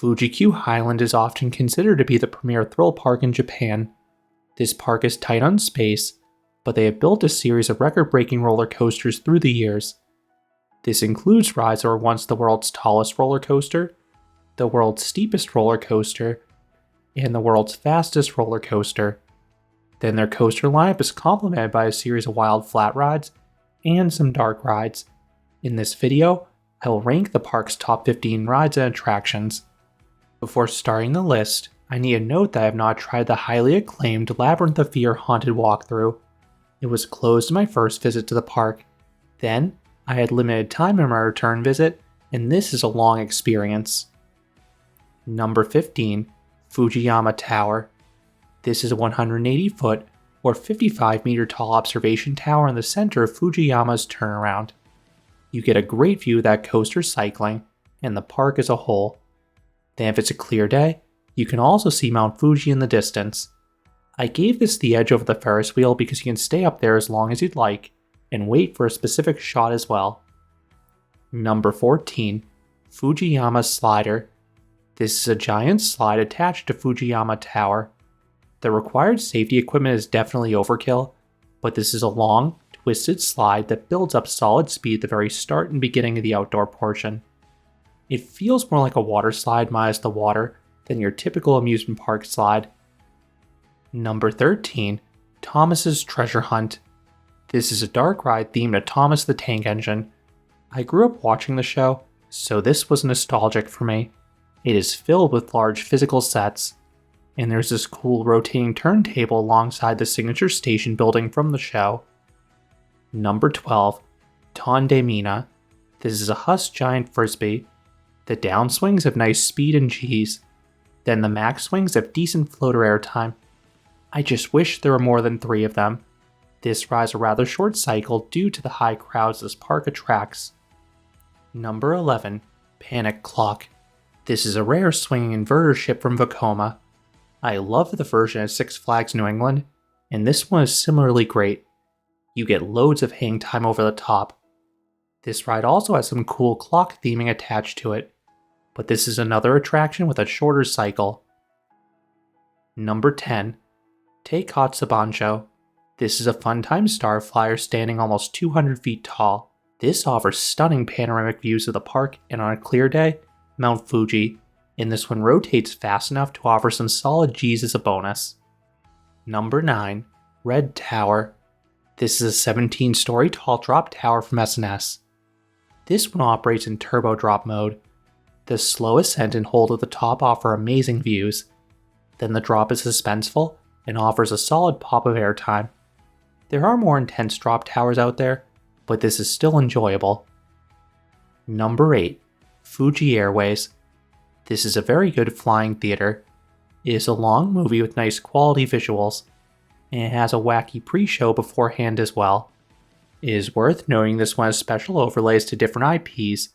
Fuji-Q Highland is often considered to be the premier thrill park in Japan. This park is tight on space, but they have built a series of record-breaking roller coasters through the years. This includes rides that were once the world's tallest roller coaster, the world's steepest roller coaster, and the world's fastest roller coaster. Then their coaster lineup is complemented by a series of wild flat rides and some dark rides. In this video, I will rank the park's top 15 rides and attractions. Before starting the list, I need to note that I have not tried the highly acclaimed Labyrinth of Fear haunted walkthrough. It was closed in my first visit to the park. Then, I had limited time in my return visit, and this is a long experience. Number 15, Fujiyama Tower. This is a 180-foot or 55-meter tall observation tower in the center of Fujiyama's turnaround. You get a great view of that coaster cycling and the park as a whole. Then if it's a clear day, you can also see Mount Fuji in the distance. I gave this the edge over the Ferris wheel because you can stay up there as long as you'd like and wait for a specific shot as well. Number 14, Fujiyama Slider. This is a giant slide attached to Fujiyama Tower. The required safety equipment is definitely overkill, but this is a long, twisted slide that builds up solid speed at the very start and beginning of the outdoor portion. It feels more like a water slide minus the water than your typical amusement park slide. Number 13, Thomas's Treasure Hunt. This is a dark ride themed to Thomas the Tank Engine. I grew up watching the show, so this was nostalgic for me. It is filled with large physical sets, and there's this cool rotating turntable alongside the signature station building from the show. Number 12, Tonde Mina. This is a Huss giant frisbee. The downswings have nice speed and G's. Then the max swings have decent floater airtime. I just wish there were more than 3 of them. This rides a rather short cycle due to the high crowds this park attracts. Number 11, Panic Clock. This is a rare swinging inverter ship from Vekoma. I love the version at Six Flags New England, and this one is similarly great. You get loads of hang time over the top. This ride also has some cool clock theming attached to it, but this is another attraction with a shorter cycle. Number 10, Teikatsu Bancho. This is a Funtime Star Flyer standing almost 200 feet tall. This offers stunning panoramic views of the park and on a clear day, Mount Fuji, and this one rotates fast enough to offer some solid G's as a bonus. Number 9, Red Tower. This is a 17-story tall drop tower from SNS. This one operates in turbo drop mode. The slow ascent and hold at the top offer amazing views. Then the drop is suspenseful and offers a solid pop of airtime. There are more intense drop towers out there, but this is still enjoyable. Number 8, Fuji Airways. This is a very good flying theater. It is a long movie with nice quality visuals, and it has a wacky pre-show beforehand as well. It is worth noting this one has special overlays to different IPs,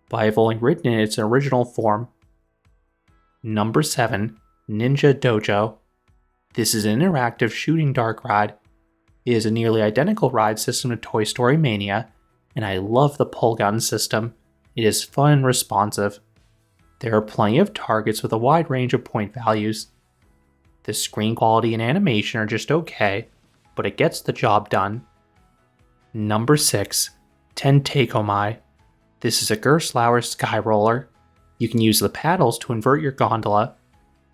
but I have only ridden in its original form. Number 7, Ninja Dojo. This is an interactive shooting dark ride. It is a nearly identical ride system to Toy Story Mania, and I love the pull gun system. It is fun and responsive. There are plenty of targets with a wide range of point values. The screen quality and animation are just okay, but it gets the job done. Number 6, Tentekomai. This is a Gerstlauer sky roller. You can use the paddles to invert your gondola.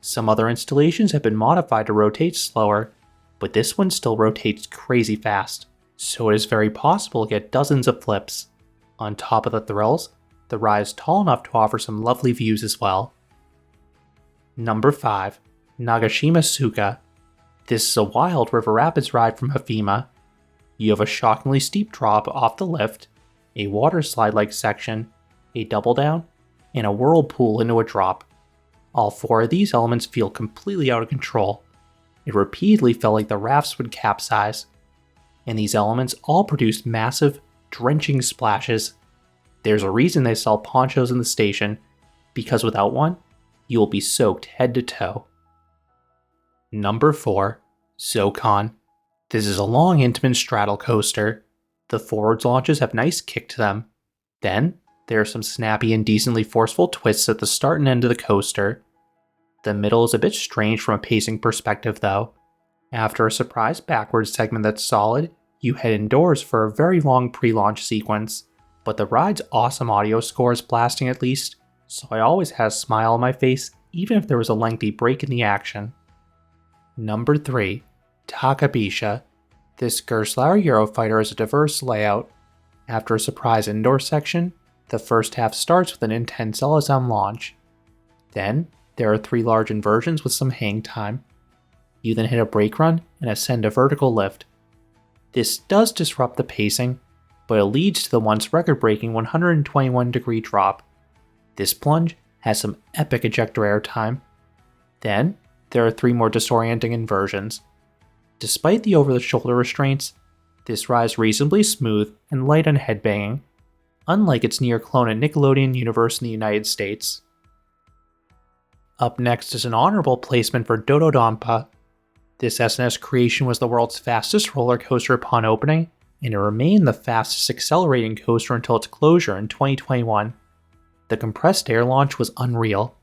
Some other installations have been modified to rotate slower, but this one still rotates crazy fast, so it is very possible to get dozens of flips. On top of the thrills, the ride is tall enough to offer some lovely views as well. Number 5, Nagashima Suka. This is a wild river rapids ride from Hafima. You have a shockingly steep drop off the lift, a water slide-like section, a double down, and a whirlpool into a drop. All 4 of these elements feel completely out of control. It repeatedly felt like the rafts would capsize, and these elements all produce massive, drenching splashes. There's a reason they sell ponchos in the station, because without one, you will be soaked head to toe. Number 4, Zokon. This is a long, intimate straddle coaster. The forwards launches have nice kick to them. Then, There are some snappy and decently forceful twists at the start and end of the coaster. The middle is a bit strange from a pacing perspective though. After a surprise backwards segment that's solid, you head indoors for a very long pre-launch sequence, but the ride's awesome audio score is blasting at least, so I always had a smile on my face even if there was a lengthy break in the action. Number 3. Takabisha. This Gerstlauer Eurofighter has a diverse layout. After a surprise indoor section, the first half starts with an intense LSM launch. Then, there are 3 large inversions with some hang time. You then hit a brake run and ascend a vertical lift. This does disrupt the pacing, but it leads to the once record-breaking 121-degree drop. This plunge has some epic ejector air time. Then, there are 3 more disorienting inversions. Despite the over-the-shoulder restraints, this ride is reasonably smooth and light on headbanging, unlike its near clone at Nickelodeon Universe in the United States. Up next is an honorable placement for Do-Dodonpa. This SNS creation was the world's fastest roller coaster upon opening, and it remained the fastest accelerating coaster until its closure in 2021. The compressed air launch was unreal.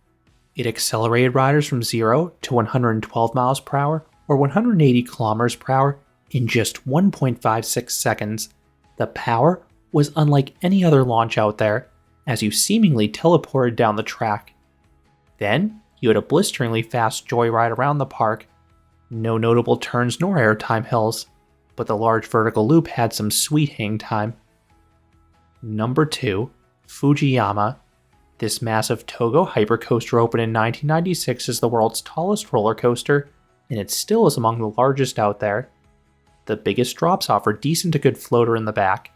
It accelerated riders from 0 to 112 miles per hour or 180 kilometers per hour in just 1.56 seconds. The power was unlike any other launch out there, as you seemingly teleported down the track. Then, you had a blisteringly fast joyride around the park. No notable turns nor airtime hills, but the large vertical loop had some sweet hang time. Number 2. Fujiyama. This massive Togo hypercoaster opened in 1996 as the world's tallest roller coaster, and it still is among the largest out there. The biggest drops offer decent to good floater in the back,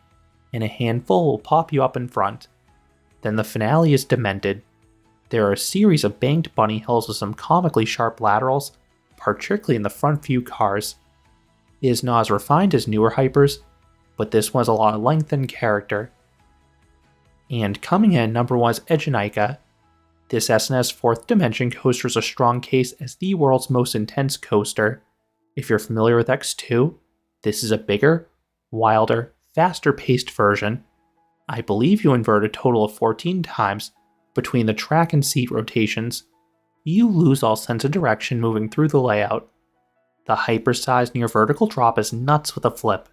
and a handful will pop you up in front. Then the finale is demented. There are a series of banked bunny hills with some comically sharp laterals, particularly in the front few cars. It is not as refined as newer hypers, but this one has a lot of length and character. And coming in at number 1 is Egenika. This SNS 4th Dimension coaster is a strong case as the world's most intense coaster. If you're familiar with X2, this is a bigger, wilder, faster paced version. I believe you invert a total of 14 times between the track and seat rotations. You lose all sense of direction moving through the layout. The hyper-sized near vertical drop is nuts with a flip.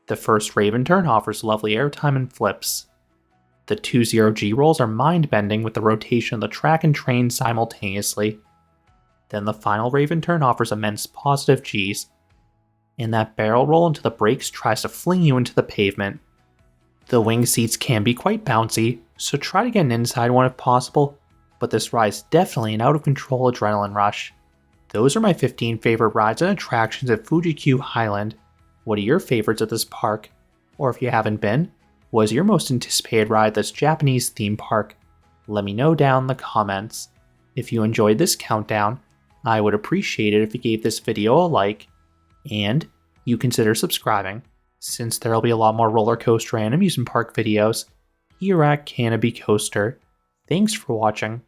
The first Raven turn offers lovely airtime and flips. The 2-0 G-rolls are mind-bending with the rotation of the track and train simultaneously. Then the final Raven turn offers immense positive Gs. And that barrel roll into the brakes tries to fling you into the pavement. The wing seats can be quite bouncy, so try to get an inside one if possible, but this ride is definitely an out-of-control adrenaline rush. Those are my 15 favorite rides and attractions at Fuji-Q Highland. What are your favorites at this park? Or if you haven't been, what is your most anticipated ride at this Japanese theme park? Let me know down in the comments. If you enjoyed this countdown, I would appreciate it if you gave this video a like, and you consider subscribing, since there will be a lot more roller coaster and amusement park videos here at Canopy Coaster. Thanks for watching.